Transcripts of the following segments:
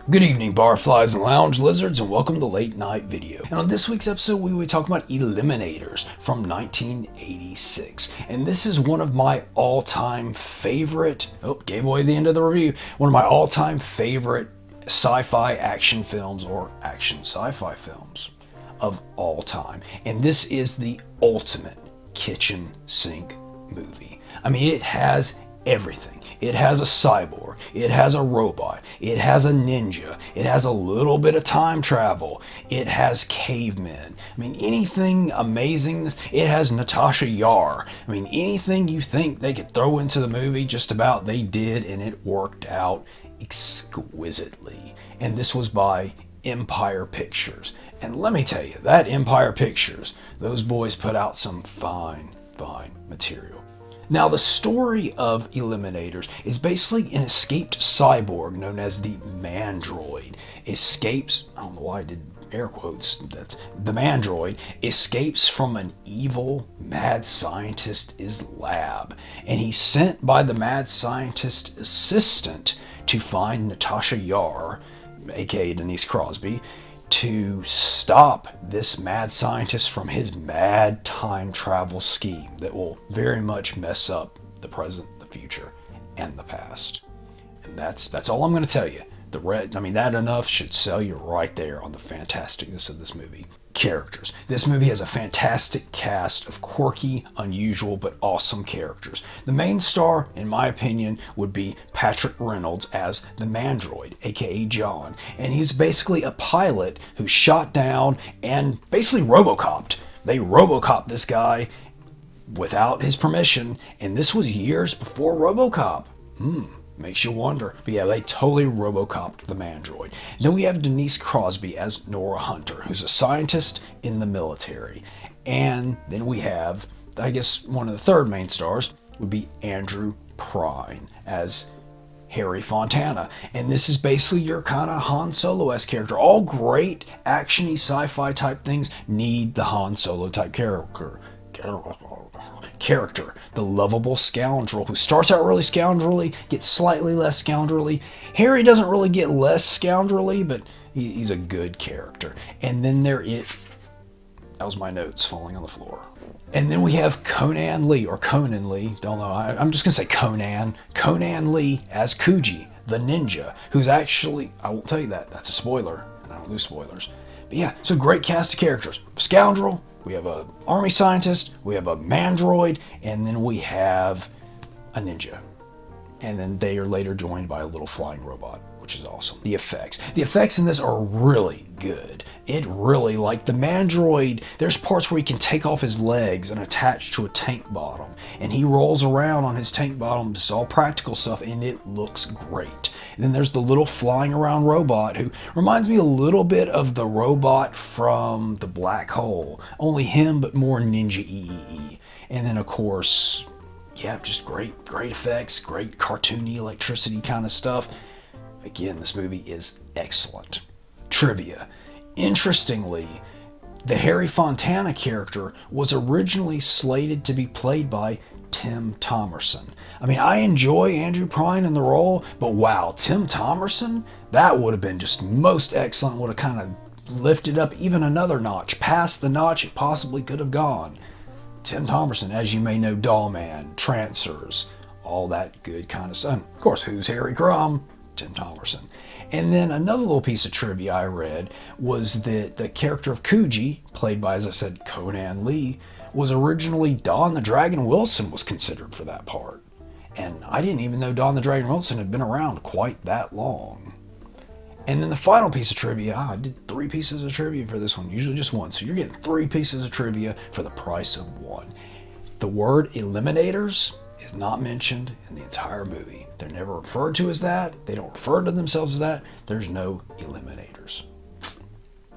Good evening, barflies and lounge lizards, and welcome to Late Night Video. And on this week's episode, we will be talking about Eliminators from 1986. And this is one of my all-time favorite, gave away the end of the review, one of my all-time favorite sci-fi action films, or action sci-fi films of all time. And this is the ultimate kitchen sink movie. I mean, it has everything. It has a cyborg, it has a robot, it has a ninja, it has a little bit of time travel, it has cavemen. I mean, anything amazing. It has Natasha Yar. I mean, anything you think they could throw into the movie, just about they did, and it worked out exquisitely. And this was by Empire Pictures. And let me tell you, that Empire Pictures, those boys put out some fine material. Now, the story of Eliminators is basically an escaped cyborg known as the Mandroid. Escapes, I don't know why I did air quotes, that's the Mandroid, escapes from an evil mad scientist's lab. And he's sent by the mad scientist's assistant to find Natasha Yar, aka Denise Crosby, to stop this mad scientist from his mad time travel scheme that will very much mess up the present, the future, and the past. And that's all I'm going to tell you. That enough should sell you right there on the fantasticness of this movie. Characters. This movie has a fantastic cast of quirky, unusual, but awesome characters. The main star, in my opinion, would be Patrick Reynolds as the Mandroid, aka John. And he's basically a pilot who shot down and basically Robocopped. They Robocopped this guy without his permission, and this was years before Robocop. Makes you wonder. But yeah, they totally Robocopped the Mandroid. Then we have Denise Crosby as Nora Hunter, who's a scientist in the military. And then we have, I guess, one of the third main stars would be Andrew Prine as Harry Fontana. And this is basically your kind of Han Solo-esque character. All great action-y sci-fi type things need the Han Solo type character. The lovable scoundrel who starts out really scoundrelly, gets slightly less scoundrelly. Harry doesn't really get less scoundrelly, but he's a good character. And then that was my notes falling on the floor. And then we have Conan Lee, don't know, I'm just gonna say Conan Lee as Kuji, the ninja, who's actually, I won't tell you that's a spoiler, and I don't do spoilers. But yeah, so great cast of characters. Scoundrel, we have an army scientist, we have a mandroid, and then we have a ninja. And then they are later joined by a little flying robot, which is awesome. The effects in this are really good. It really, like the Mandroid, there's parts where he can take off his legs and attach to a tank bottom. And he rolls around on his tank bottom, just all practical stuff, and it looks great. And then there's the little flying around robot who reminds me a little bit of the robot from the Black Hole. Only him, but more ninja-y. And then, of course, yeah, just great effects, great cartoony electricity kind of stuff. Again, this movie is excellent. Trivia. Interestingly, the Harry Fontana character was originally slated to be played by Tim Thomerson. I mean, I enjoy Andrew Prine in the role, but wow, Tim Thomerson? That would have been just most excellent, would have kind of lifted up even another notch, past the notch it possibly could have gone. Tim Thomerson, as you may know, Dollman, Trancers, all that good kind of stuff. Of course, who's Harry Crumb? Tim Thomerson. And then another little piece of trivia I read was that the character of Kuji, played by, as I said, Conan Lee, was originally Don the Dragon Wilson was considered for that part. And I didn't even know Don the Dragon Wilson had been around quite that long. And then the final piece of trivia, I did 3 pieces of trivia for this one, usually just one. So you're getting 3 pieces of trivia for the price of 1. The word Eliminators is not mentioned in the entire movie. They're never referred to as that. They don't refer to themselves as that. There's no Eliminators.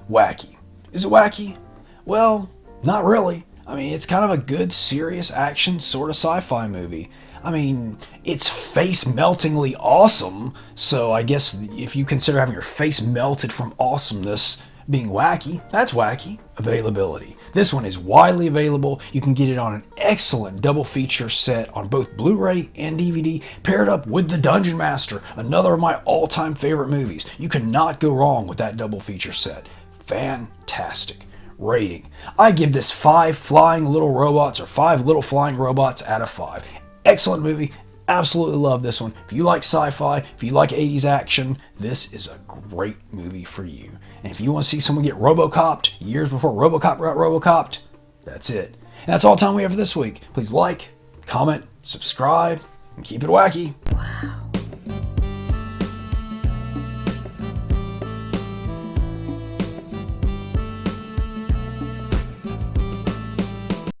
Wacky. Is it wacky? Well, not really. I mean, it's kind of a good, serious action sort of sci-fi movie. I mean, it's face-meltingly awesome, so I guess if you consider having your face melted from awesomeness being wacky, that's wacky. Availability. This one is widely available. You can get it on an excellent double feature set on both Blu-ray and DVD, paired up with The Dungeon Master, another of my all-time favorite movies. You cannot go wrong with that double feature set. Fantastic. Rating. I give this 5 flying little robots, or 5 little flying robots out of 5. Excellent movie. Absolutely love this one. If you like sci-fi, if you like 80s action, this is a great movie for you. And if you want to see someone get Robocopped years before Robocop got Robocopped, that's it. And that's all the time we have for this week. Please like, comment, subscribe, and keep it wacky. Wow.